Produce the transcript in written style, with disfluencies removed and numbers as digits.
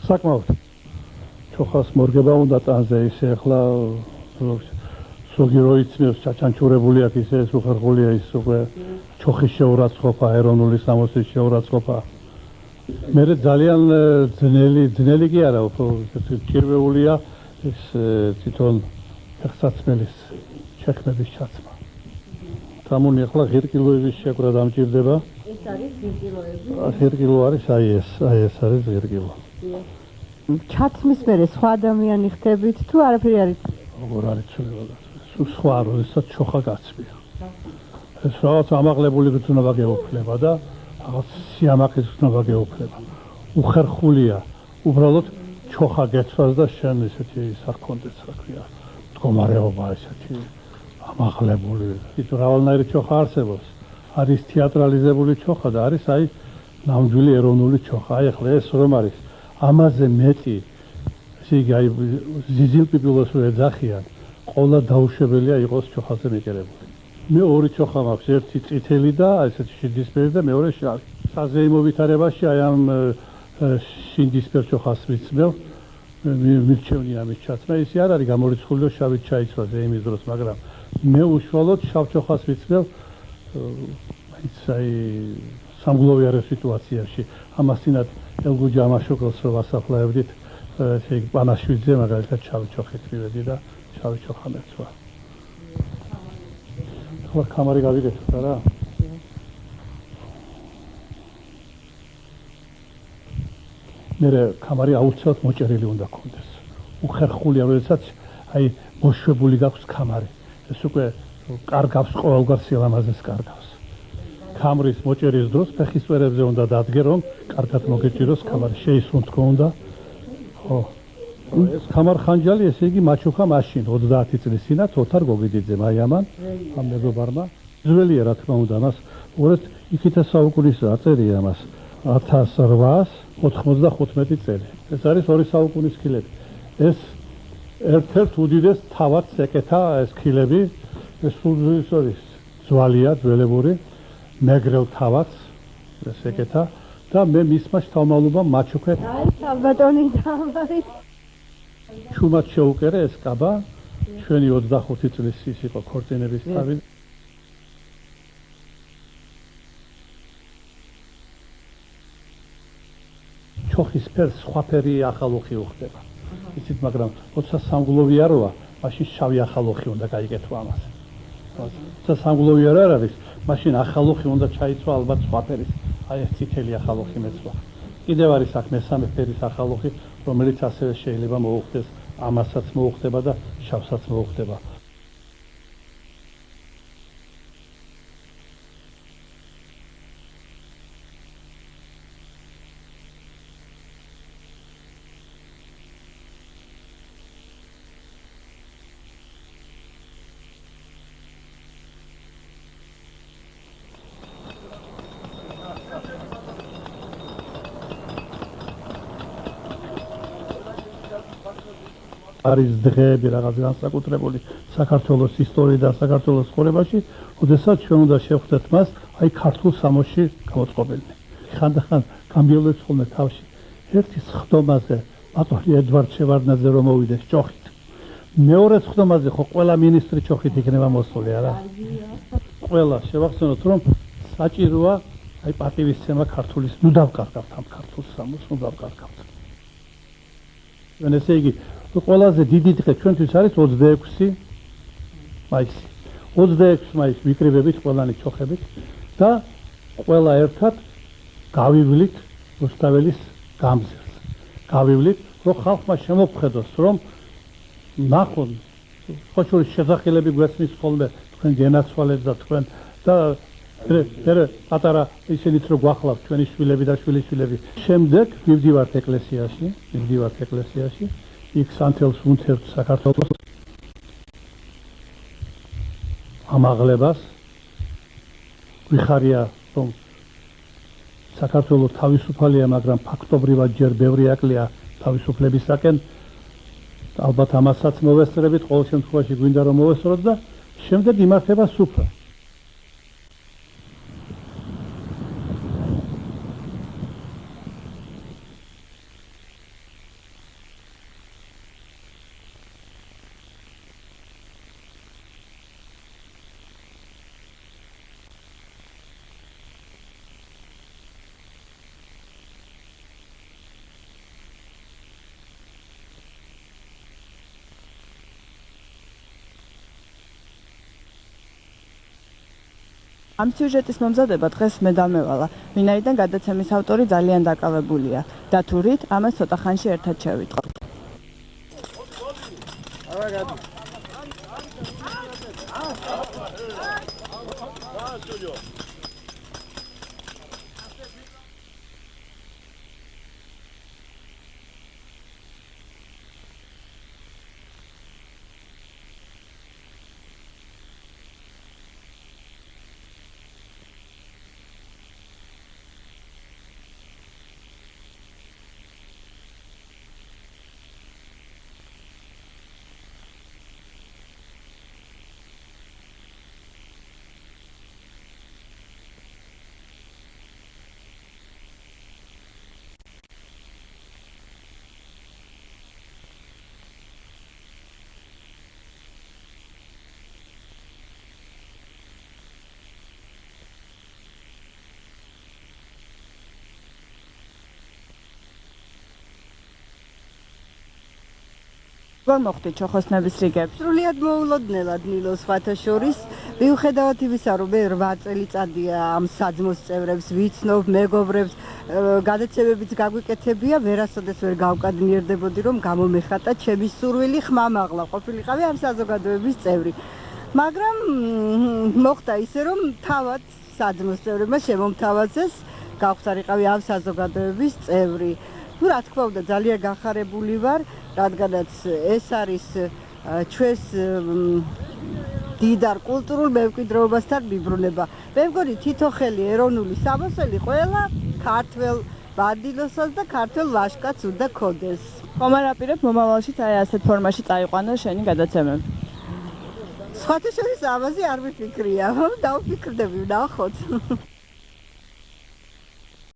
საკმაოდ ჩოხას მორგება უნდა ტანზე ისე ახლა ზოგი რო იცნობს ჩაჩანჩურებული აქ ისე უხერხულია ის უკვე ჩოხის შეურაცხყოფა ეროვნული სამოსის შეურაცხყოფა მე ძალიან ძნელი კი არა უფრო კირვეულია ეს თვითონ ფეხსაცმელის შექმნების ჩაცმა თამუნი ახლა ღირკილოების შეკრა დამჭირდება ეს არის ღირკილოები ღირკილო არის აი ეს არის ღირკილო ჩაცმის მერე სხვა ადამიანი ხდებით თუ არაფერი არის როგორ არის ცვლილება სხვა როდესაც ჩოხა გაცმია ეს რაღაც ამაღლებული გრძნობა გეუფლება და რაღაც სიამაყის გრძნობა გეუფლება უხერხულია უბრალოდ ჩოხა გეცვას და შენ ისეთი საქონდეც რა ქვია მდგომარეობა ესეთი ამაღლებული ის რავალნაირი ჩოხა არსებობს არის თეატრალიზებული ჩოხა და არის აი ნამდვილი ეროვნული ჩოხა აი ახლა ეს რომ არის ამაზე მეტი ესე იგი აი ზიზილპიპილოს რო ეძახიან ყოლა დაუშვებელია იყოს ჩოხაზე მიკერებული მე ორი ჩოხა მაქვს ერთი წითელი და ესეთი შიდისფერი და მეორე შავი საზეიმო ვითარებაში აი ამ შიდისფერ ჩოხას ვიცმევ მირჩევნია მის ჩაცმა ისე არ არის გამორიცხული რომ შავით ჩაიცვა ზეიმის დროს მაგრამ მე უშუალოდ შავ ჩოხას ვიცმევ აი სამგლოვიარე სიტუაციაში ამასთანავე ელგუჯა ამაშოკელს რო ვასაფლავდით ესე იგი პანაშვიძე მაგალითად შავი ჩოხით მივედი და შავი ჩოხა მეცვა ხო კამარი გავიგეთ რა მე კამარი აუცილებლად მოჭერილი უნდა კონდეს უხერხულია როდესაც აი მოშვებული გაქვს კამარი ეს უკვე კარგავს ყოველგვარ სილამაზეს კარგავს კამრის მოჭერის დროს ფეხის წვერებზე უნდა დადგე რომ კარგად მოგეჭიროს კამარი შეისუნთქო უნდა ხო ეს კამარხანჯალი ესე იგი მაჩუქა მაშინ 30 წლის წინათ ოთარ გოგიდიძემ აი ამან ამ მეგობარმა ძველია რა თქმა უნდა მას უბრალოდ იქითა საუკუნის აწერია მას 1895 წელი ეს არის 2 საუკუნის ხილები ეს ერთ-ერთ უდიდეს თავად ეკეთა ეს ხილები ეს სულზის არის ძვალია ძველებური მეგრელ თავად ეს ეკეთა და მე მისმა შთამომავლობა მაჩუქე აი საბატონი დამარი ჩუმად შეუკერე ეს კაბა ჩვენი 25 წლის ის იყო ქორწინების თავი ჩოხის ფერს სხვა ფერი ახალოხი უხდება იცით მაგრამ როცა სამგლოვია როა მაშინ შავი ახალოხი უნდა გაიგეთო ამას როცა სამგლოვია არ არის მაშინ ახალოხი უნდა ჩაიცვა ალბათ სხვა ფერის აი ეს წითელი ახალოხი მეცვა კიდევ არის აქ მესამე ფერის ახალოხი რომელიც ასევე შეიძლება მოუხდეს ამასაც მოუხდება და შავსაც მოუხდება არის დღეები რაღაც განსაკუთრებული საქართველოს ისტორიიდან საქართველოს ცხოვრებაში, ოდესაც ჩვენ უნდა შევხვდეთ მას აი ქართულ სამოსში გამოწყობილნი. ხანდახან გამბიელებს ხოლმე თავში ერთი სხდომაზე ბატონი ედვარდ შევარდნაძე რომ მოვიდეს ჭოხით. მეორე სხდომაზე ხო ყველა მინისტრი ჭოხით იქნება მოსული არა? ყველა შევახსენოთ რომ საჭიროა აი პატივისცემა ქართულის ნუ დავკარგავთ ამ ქართულ სამოსს ნუ დავკარგავთ. ესე იგი ყველაზე დიდი დღე ჩვენთვის არის 26 მაისი. 26 მაისს ვიკრიბებით ყველანი ჩოხებით და ყველა ერთად გავივლით რუსთაველის გამზირს. გავივლით, რომ ხალხმა შემოფხედოს, რომ ნახონ ხოჭურის შესახელები გვესმის ხოლმე თქვენ გენაცვალეთ და თქვენ და მე პატარა ისინიც რო გვახლავთ ჩვენი შვილები და შვილიშვილები. შემდეგ მივდივართ ეკლესიაში. იქ სანთელს ვუნთებთ საქართველოს ამაღლებას გვიხარია რომ საქართველოს თავისუფალია მაგრამ ფაქტობრივად ჯერ ბევრი აკლია თავისუფლებისაკენ ალბათ ამასაც მოვესწრებით ყოველ შემთხვევაში გვინდა რომ მოვესწროთ და შემდეგ იმართება სუფრა ამ სიუჟეტის მომზადება დღეს მე დამევალა, ვინაიდან გადაცემის ავტორი ძალიან დაკავებულია და თუ რით, ამას ცოტა ხანში ერთად შევიტყობთ. როგორ მოხდით ჩოხოსნების რიგებს? სრულიად მოულოდნელად ნილოს სხვათა შორის, მიუხედავად იმისა, რომ მე 8 წელიწადია ამ საძმოს წევრებს ვიცნობ, მეგობრებს, გადაცემებიც გაგვიკეთებია, ვერასოდეს ვერ გავკადნიერდებოდი, რომ გამომეხატა ჩემი სურვილი ხმამაღლა ყოფილიყავი ამ საზოგადოების წევრი. მაგრამ მოხდა ისე, რომ თავად საძმოს წევრებმა შემომთავაზეს გავხსარიყავი ამ საზოგადოების წევრი. Ну, რა თქმა უნდა, ძალიან გახარებული ვარ, რადგანაც ეს არის ჩვენს დიდარ კულტურულ მემკვიდრეობასთან მიბრუნება. მე მგონი თითო ხელი ეროვნული სამოსელი ყველა ქართველ ბანდილოსას და ქართველ ვაჟკაცს უნდა ქონდეს. ხომ არ აპირებ მომავალშიც აი ასეთ ფორმაში წაიყვანო შენი გადაცემები? სხვათა შორის ამაზე არ მიფიქრია, დავფიქრდები, ვნახოთ.